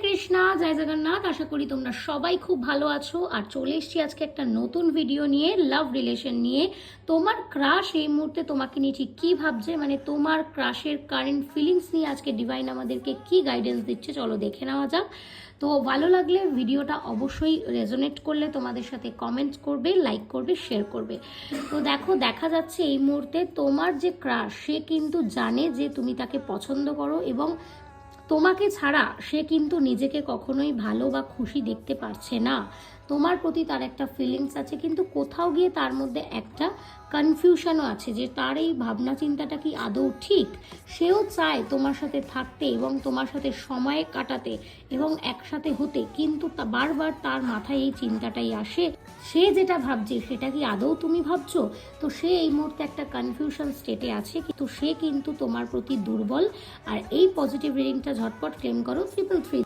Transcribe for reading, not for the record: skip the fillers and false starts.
কৃষ্ণা, জয় জগন্নাথ। আশা করি তোমরা সবাই খুব ভালো আছো। আর চলে এসেছি আজকে একটা নতুন ভিডিও নিয়ে, লাভ রিলেশন নিয়ে। তোমার ক্রাশ এই মুহূর্তে তোমাকে নিয়ে ঠিক কী ভাবছে, মানে তোমার ক্রাশের কারেন্ট ফিলিংস নিয়ে আজকে ডিভাইন আমাদেরকে কি গাইডেন্স দিচ্ছে, চলো দেখে নেওয়া যাক। তো ভালো লাগলে ভিডিওটা অবশ্যই রেজোনেট করলে তোমাদের সাথে কমেন্ট করবে, লাইক করবে, শেয়ার করবে। তো দেখো, দেখা যাচ্ছে এই মুহূর্তে তোমার যে ক্রাশ, সে কিন্তু জানে যে তুমি তাকে পছন্দ করো এবং তোমাকে ছাড়া সে কিন্তু নিজেকে কখনোই ভালো বা খুশি দেখতে পারছে না। তোমার প্রতি তার একটা ফিলিংস আছে, কিন্তু কোথাও গিয়ে তার মধ্যে একটা কনফিউশনও আছে যে তার এই ভাবনা চিন্তাটা কি আদৌ ঠিক। সেও চায় তোমার সাথে থাকতে এবং তোমার সাথে সময় কাটাতে এবং একসাথে হতে, কিন্তু বারবার তার মাথায় এই চিন্তাটাই আসে, সে যেটা ভাবছে সেটা কি আদৌ তুমি ভাবছো। তো সে এই মুহূর্তে একটা কনফিউশন স্টেটে আছে, কিন্তু সে কিন্তু তোমার প্রতি দুর্বল। আর এই পজিটিভ রিডিংটা ঝটপট ক্লেম করো 333।